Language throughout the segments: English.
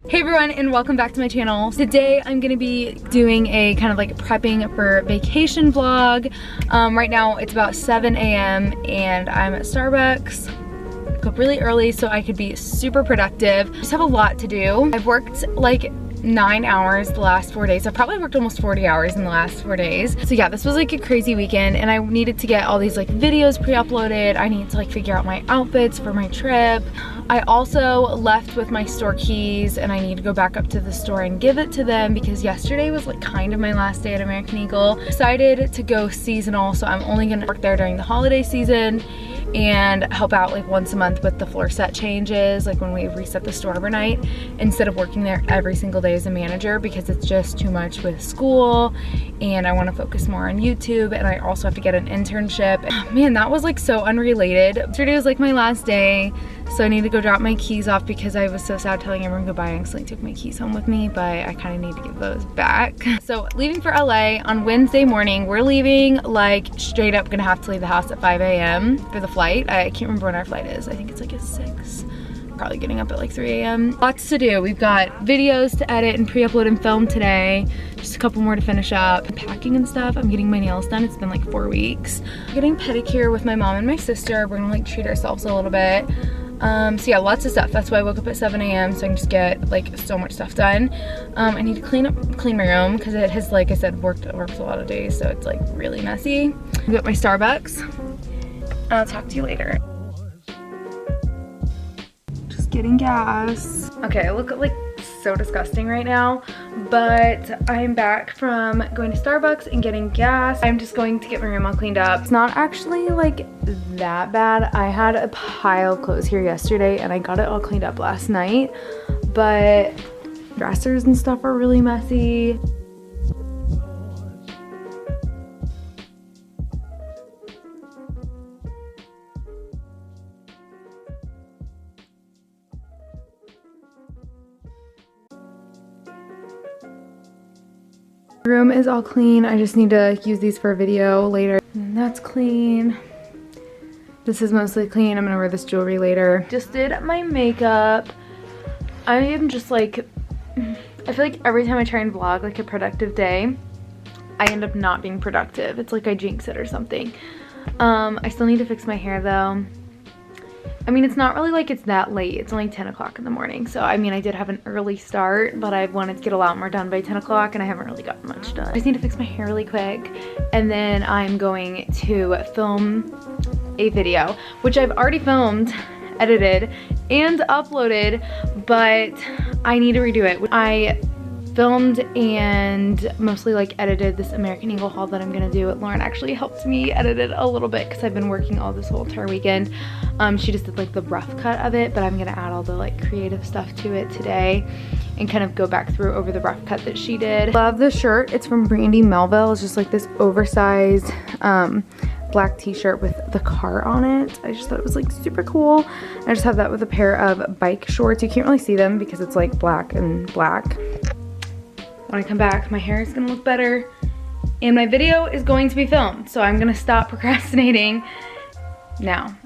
Hey everyone, and welcome back to my channel. Today I'm gonna be doing a kind of like prepping for vacation vlog. Right now it's about 7 a.m. and I'm at Starbucks. Woke up really early so I could be super productive. Just have a lot to do. I've worked like 9 hours the last 4 days. I've probably worked almost 40 hours in the last 4 days. So yeah, this was like a crazy weekend and I needed to get all these like videos pre-uploaded. I need to like figure out my outfits for my trip. I also left with my store keys and I need to go back up to the store and give it to them because yesterday was like kind of my last day at American Eagle. Decided to go seasonal, so I'm only gonna work there during the holiday season and help out like once a month with the floor set changes, like when we reset the store overnight, instead of working there every single day as a manager because it's just too much with school and I want to focus more on YouTube, and I also have to get an internship. Man, that was like so unrelated. Yesterday was like my last day, so I need to go drop my keys off because I was so sad telling everyone goodbye. I accidentally took my keys home with me, but I kind of need to give those back. So leaving for LA on Wednesday morning. We're leaving like straight up gonna have to leave the house at 5 a.m. for the flight. I can't remember when our flight is. I think it's like at 6. Probably getting up at like 3 a.m. Lots to do. We've got videos to edit and pre-upload and film today. Just a couple more to finish up. Packing and stuff. I'm getting my nails done. It's been like 4 weeks. I'm getting pedicure with my mom and my sister. We're gonna like treat ourselves a little bit. So yeah, lots of stuff. That's why I woke up at 7 a.m. so I can just get like so much stuff done. I need to clean my room because it has, like I said, worked a lot of days, so it's like really messy. I got my Starbucks. I'll talk to you later. Just getting gas. Okay, I look like so disgusting right now, but I'm back from going to Starbucks and getting gas. I'm just going to get my room all cleaned up. It's not actually like that bad. I had a pile of clothes here yesterday and I got it all cleaned up last night, but dressers and stuff are really messy. Room is all clean. I just need to use these for a video later. And that's clean. This is mostly clean. I'm gonna wear this jewelry later. Just did my makeup. I am just like, I feel like every time I try and vlog like a productive day, I end up not being productive. It's like I jinx it or something. I still need to fix my hair though. I mean, it's not really like it's that late. It's only 10 o'clock in the morning. So, I mean, I did have an early start, but I wanted to get a lot more done by 10 o'clock and I haven't really gotten much done. I just need to fix my hair really quick. And then I'm going to film a video, which I've already filmed, edited, and uploaded, but I need to redo it. I filmed and mostly like edited this American Eagle haul that I'm gonna do. Lauren actually helped me edit it a little bit because I've been working all this whole entire weekend. She just did like the rough cut of it, but I'm gonna add all the like creative stuff to it today and kind of go back through over the rough cut that she did. Love the shirt. It's from Brandy Melville. It's just like this oversized black t-shirt with the car on it. I just thought it was like super cool. I just have that with a pair of bike shorts. You can't really see them because it's like black and black. When I come back, my hair is gonna look better and my video is going to be filmed. So I'm gonna stop procrastinating now.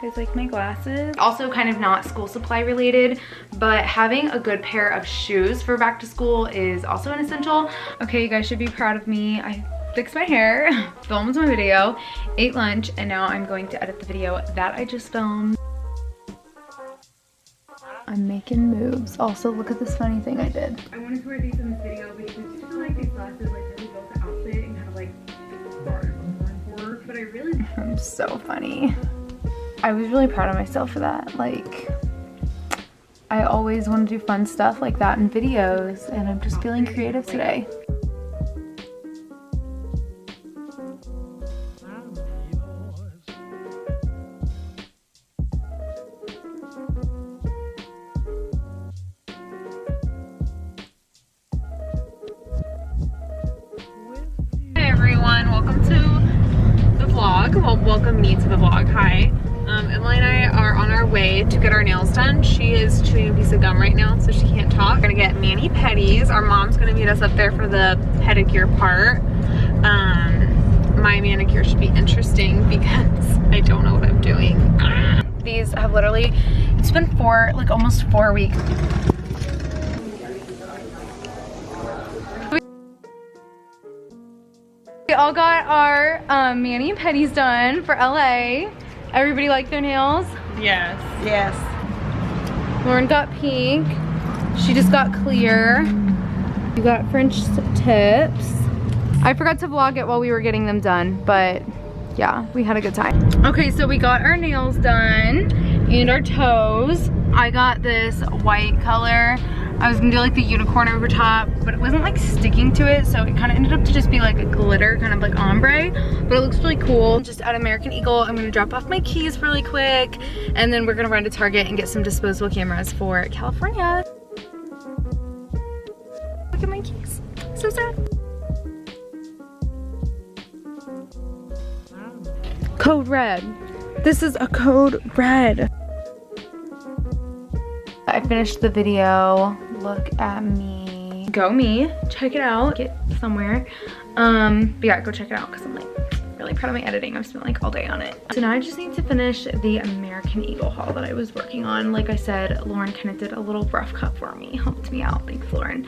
You guys like my glasses? Also kind of not school supply related, but having a good pair of shoes for back to school is also an essential. Okay, you guys should be proud of me. I fixed my hair, filmed my video, ate lunch, and now I'm going to edit the video that I just filmed. I'm making moves. Also, look at this funny thing I did. I wanted to wear these in this video because I just feel like these glasses like really built the outfit and kind of like bars on forward, but I really I'm so funny. I was really proud of myself for that. Like, I always want to do fun stuff like that in videos, and I'm just feeling creative today. Welcome to the vlog. Well, welcome me to the vlog. Hi. Emily and I are on our way to get our nails done. She is chewing a piece of gum right now, so she can't talk. We're gonna get mani-pedis. Our mom's gonna meet us up there for the pedicure part. My manicure should be interesting because I don't know what I'm doing. These have literally It's been almost 4 weeks. We all got our mani and pedis done for LA. Everybody like their nails? Yes. Yes. Lauren got pink. She just got clear. We got French tips. I forgot to vlog it while we were getting them done, but yeah, we had a good time. Okay, so we got our nails done and our toes. I got this white color. I was gonna do like the unicorn over top, but it wasn't like sticking to it, so it kind of ended up to just be like a glitter, kind of like ombre, but it looks really cool. Just at American Eagle, I'm gonna drop off my keys really quick, and then we're gonna run to Target and get some disposable cameras for California. Look at my keys, so sad. Code red. This is a code red. I finished the video. Look at me. Go me. Check it out. Get somewhere. But yeah, go check it out because I'm like really proud of my editing. I've spent like all day on it. So now I just need to finish the American Eagle haul that I was working on. Like I said, Lauren kind of did a little rough cut for me. Helped me out. Thanks, Lauren.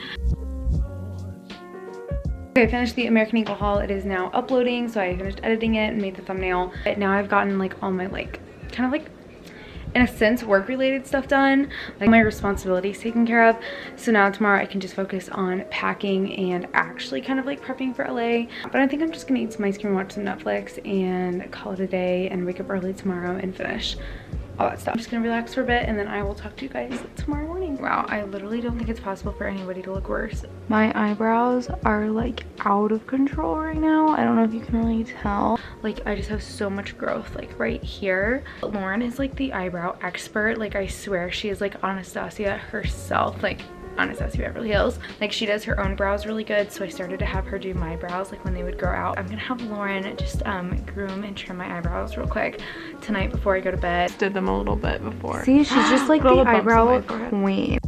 Okay, I finished the American Eagle haul. It is now uploading, so I finished editing it and made the thumbnail. But now I've gotten like all my like kind of like in a sense work-related stuff done, like my responsibilities taken care of. So now tomorrow I can just focus on packing and actually kind of like prepping for LA. But I think I'm just gonna eat some ice cream, watch some Netflix, and call it a day and wake up early tomorrow and finish all that stuff. I'm just gonna relax for a bit and then I will talk to you guys tomorrow morning. Wow, I literally don't think it's possible for anybody to look worse. My eyebrows are like out of control right now. I don't know if you can really tell. Like I just have so much growth like right here. Lauren is like the eyebrow expert. Like I swear she is like Anastasia herself. Like Anastasia Beverly Hills. Like she does her own brows really good, so I started to have her do my brows like when they would grow out. I'm gonna have Lauren just groom and trim my eyebrows real quick tonight before I go to bed. Just did them a little bit before. See, she's just like the eyebrow queen.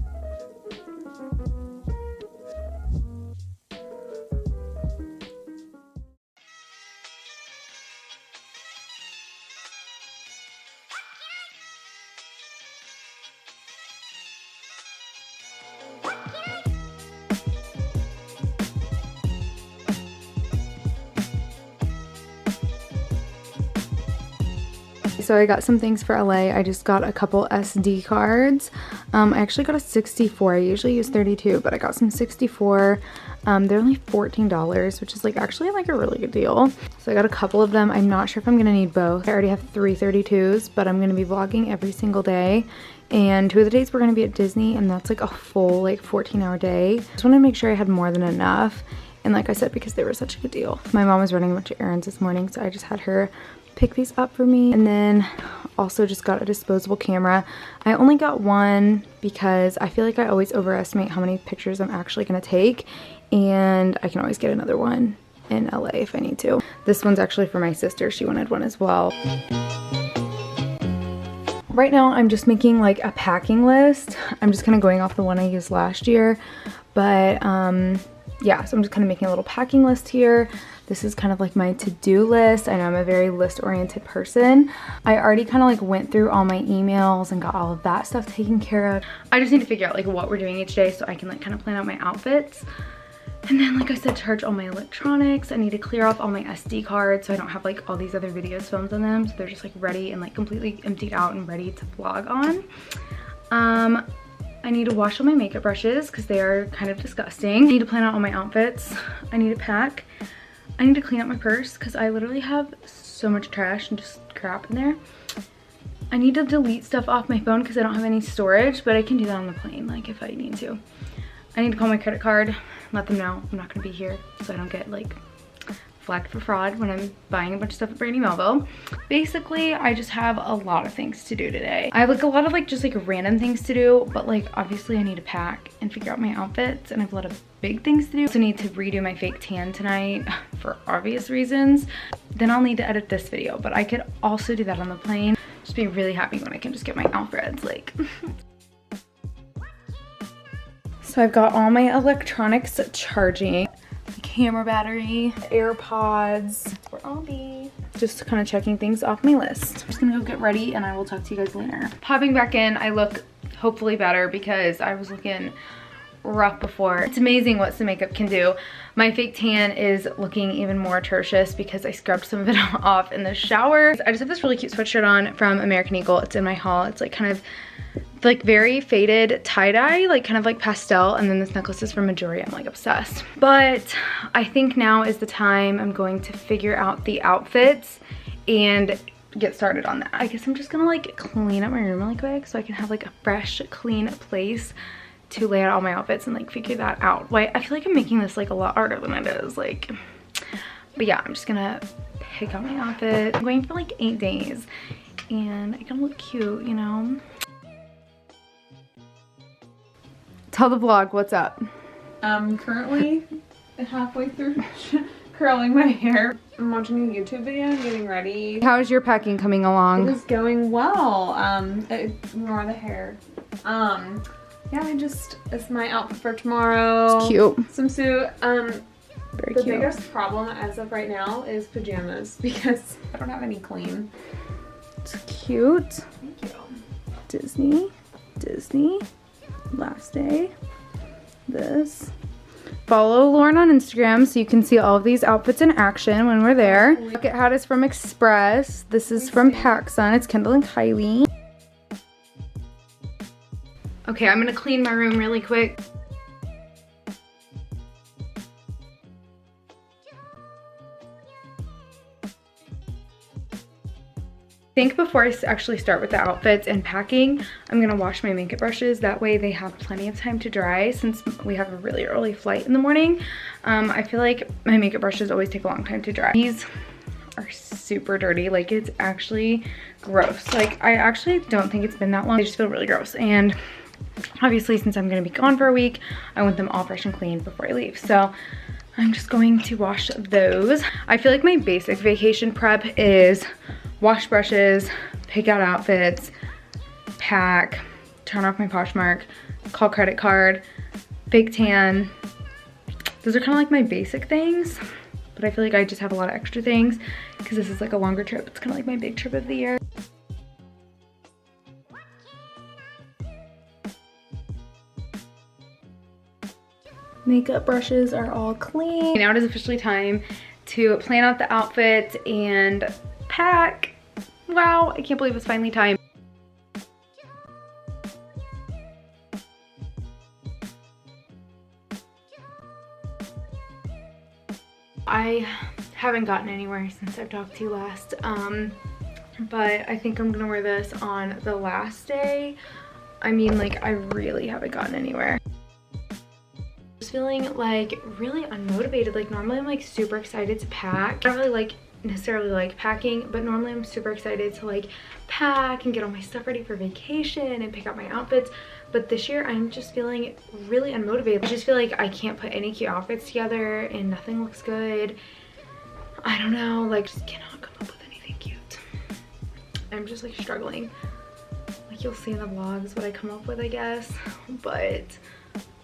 So I got some things for LA. I just got a couple SD cards. I actually got a 64. I usually use 32, but I got some 64. They're only $14, which is like actually like a really good deal. So I got a couple of them. I'm not sure if I'm gonna need both. I already have 3 32s, but I'm gonna be vlogging every single day. And 2 of the days we're gonna be at Disney, and that's like a full like 14-hour day. Just wanted to make sure I had more than enough. And like I said, because they were such a good deal. My mom was running a bunch of errands this morning, so I just had her pick these up for me. And then also just got a disposable camera. I only got one because I feel like I always overestimate how many pictures I'm actually gonna take, and I can always get another one in LA if I need to. This one's actually for my sister. She wanted one as well. Right now I'm just making like a packing list. I'm just kind of going off the one I used last year, but yeah, so I'm just kind of making a little packing list here. This is kind of like my to-do list. I know I'm a very list-oriented person. I already kind of like went through all my emails and got all of that stuff taken care of. I just need to figure out like what we're doing each day so I can like kind of plan out my outfits. And then like I said, charge all my electronics. I need to clear off all my SD cards so I don't have like all these other videos filmed on them. So they're just like ready and like completely emptied out and ready to vlog on. I need to wash all my makeup brushes because they are kind of disgusting. I need to plan out all my outfits. I need to pack. I need to clean up my purse because I literally have so much trash and just crap in there. I need to delete stuff off my phone because I don't have any storage, but I can do that on the plane, like if I need to. I need to call my credit card, let them know I'm not gonna be here so I don't get like flagged for fraud when I'm buying a bunch of stuff at Brandy Melville. Basically, I just have a lot of things to do today. I have like a lot of like just like random things to do, but like obviously I need to pack and figure out my outfits, and I have a lot of big things to do. Also need to redo my fake tan tonight for obvious reasons. Then I'll need to edit this video, but I could also do that on the plane. Just be really happy when I can just get my outfits like. So I've got all my electronics charging. Camera battery, AirPods, where I'll be. just kind of checking things off my list. I'm just gonna go get ready and I will talk to you guys later. Popping back in, I look hopefully better because I was looking rough before. It's amazing what some makeup can do. My fake tan is looking even more atrocious because I scrubbed some of it off in the shower. I just have this really cute sweatshirt on from American Eagle. It's in my haul. It's like kind of like very faded tie-dye, like kind of like pastel, and then this necklace is from Majori. I'm like obsessed. But I think now is the time I'm going to figure out the outfits and get started on that. I guess I'm just gonna like clean up my room really quick so I can have like a fresh, clean place to lay out all my outfits and like figure that out. Why I feel like I'm making this like a lot harder than it is, like, but yeah, I'm just gonna pick out my outfit. I'm going for like 8 days and I gotta look cute, you know? Tell the vlog what's up. I'm currently halfway through curling my hair. I'm watching a YouTube video and getting ready. How is your packing coming along? It is going well. More the hair. Yeah, it's my outfit for tomorrow. It's cute. Some suit. Very the cute. biggest problem as of right now is pajamas because I don't have any clean. It's cute. Thank you. Disney. Last day. This. Follow Lauren on Instagram so you can see all of these outfits in action when we're there. Bucket hat is from Express. This is from PacSun. It's Kendall and Kylie. Okay, I'm gonna clean my room really quick. I think before I actually start with the outfits and packing, I'm gonna wash my makeup brushes. That way they have plenty of time to dry since we have a really early flight in the morning. I feel like my makeup brushes always take a long time to dry. These are super dirty, like it's actually gross. Like I actually don't think it's been that long. They just feel really gross. And obviously since I'm gonna be gone for a week, I want them all fresh and clean before I leave. So I'm just going to wash those. I feel like my basic vacation prep is wash brushes, pick out outfits, pack, turn off my Poshmark, call credit card, fake tan. Those are kind of like my basic things, but I feel like I just have a lot of extra things because this is like a longer trip. It's kind of like my big trip of the year. Makeup brushes are all clean. Now it is officially time to plan out the outfits and pack. Wow, I can't believe it's finally time. I haven't gotten anywhere since I've talked to you last, but I think I'm gonna wear this on the last day. I mean, like, I really haven't gotten anywhere. Just feeling like really unmotivated. Like normally I'm like super excited to pack. I don't really necessarily like packing, but normally I'm super excited to like pack and get all my stuff ready for vacation and pick out my outfits. But this year I'm just feeling really unmotivated. I just feel like I can't put any cute outfits together and nothing looks good. I don't know, like just cannot come up with anything cute. I'm just like struggling. Like you'll see in the vlogs what I come up with, I guess, but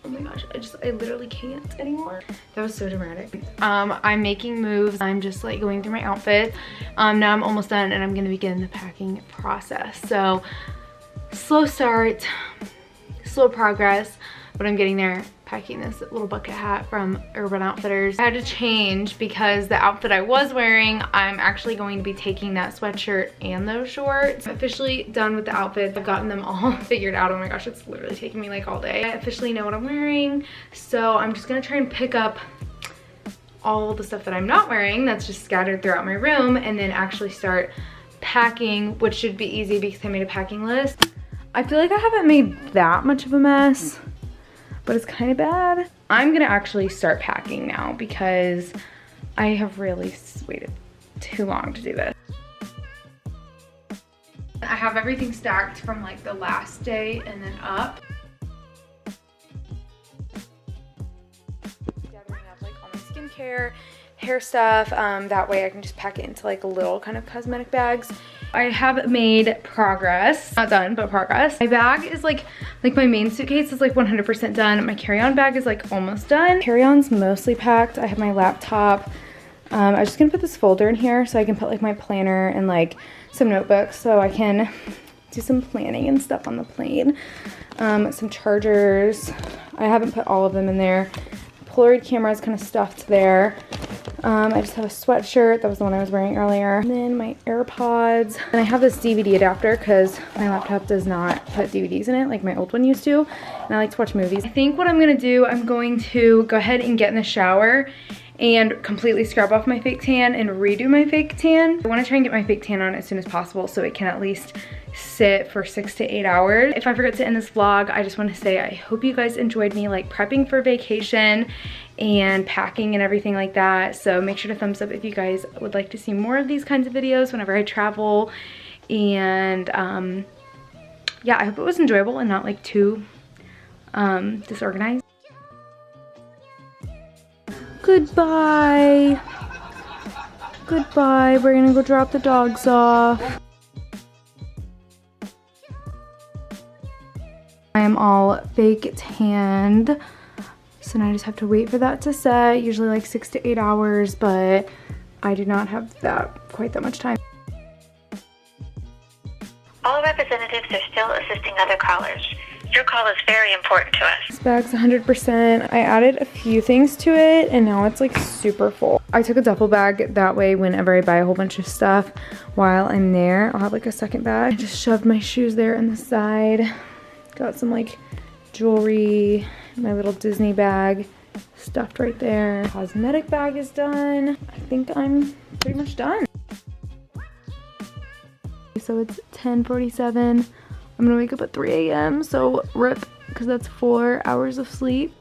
oh my gosh, I literally can't anymore. That was so dramatic. I'm making moves. I'm just like going through my outfit. Now I'm almost done and I'm gonna begin the packing process. So slow start, slow progress, but I'm getting there. Packing this little bucket hat from Urban Outfitters. I had to change because the outfit I was wearing, I'm actually going to be taking that sweatshirt and those shorts. I'm officially done with the outfits. I've gotten them all figured out. Oh my gosh, it's literally taking me like all day. I officially know what I'm wearing. So I'm just gonna try and pick up all the stuff that I'm not wearing that's just scattered throughout my room and then actually start packing, which should be easy because I made a packing list. I feel like I haven't made that much of a mess, but it's kind of bad. I'm gonna actually start packing now because I have really waited too long to do this. I have everything stacked from like the last day and then up. Gathering up like all my skincare, hair stuff. That way I can just pack it into like little kind of cosmetic bags. I have made progress. Not done, but progress. My bag is like my main suitcase is like 100% done. My carry-on bag is like almost done. Carry-on's mostly packed. I have my laptop, I was just gonna put this folder in here so I can put like my planner and like some notebooks so I can do some planning and stuff on the plane. Some chargers. I haven't put all of them in there. Polaroid camera is kind of stuffed there. I just have a sweatshirt. That was the one I was wearing earlier. And then my AirPods. And I have this DVD adapter because my laptop does not put DVDs in it like my old one used to. And I like to watch movies. I think what I'm going to do, I'm going to go ahead and get in the shower and completely scrub off my fake tan and redo my fake tan. I want to try and get my fake tan on as soon as possible so it can at least sit for 6 to 8 hours. If I forget to end this vlog, I just want to say I hope you guys enjoyed me like prepping for vacation and packing and everything like that. So make sure to thumbs up if you guys would like to see more of these kinds of videos whenever I travel. And yeah, I hope it was enjoyable and not like too disorganized. Goodbye. Goodbye. We're gonna go drop the dogs off. I am all fake tanned. So now I just have to wait for that to set, usually like 6 to 8 hours, but I do not have quite that much time. All representatives are still assisting other callers. Your call is very important to us. This bag's 100%. I added a few things to it and now it's like super full. I took a duffel bag, that way whenever I buy a whole bunch of stuff while I'm there, I'll have like a second bag. I just shoved my shoes there on the side. Got some like jewelry, my little Disney bag stuffed right there. Cosmetic bag is done. I think I'm pretty much done. So it's 10:47. I'm gonna wake up at 3 a.m. so rip, because that's 4 hours of sleep.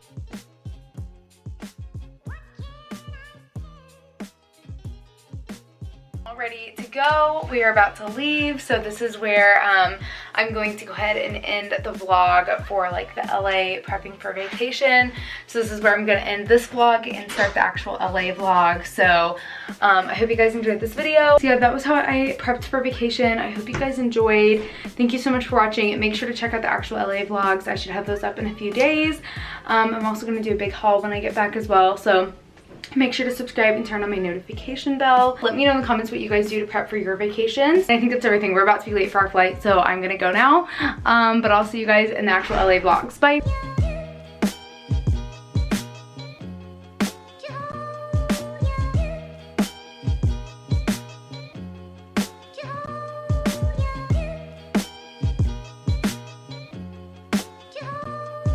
All ready to go. We are about to leave, so this is where I'm going to go ahead and end the vlog for like the LA prepping for vacation. So this is where I'm gonna end this vlog and start the actual LA vlog. So I hope you guys enjoyed this video. So yeah, that was how I prepped for vacation. I hope you guys enjoyed. Thank you so much for watching. Make sure to check out the actual LA vlogs. I should have those up in a few days. I'm also gonna do a big haul when I get back as well. So make sure to subscribe and turn on my notification bell. Let me know in the comments what you guys do to prep for your vacations. I think that's everything. We're about to be late for our flight, so I'm gonna go now. But I'll see you guys in the actual LA vlogs. Bye.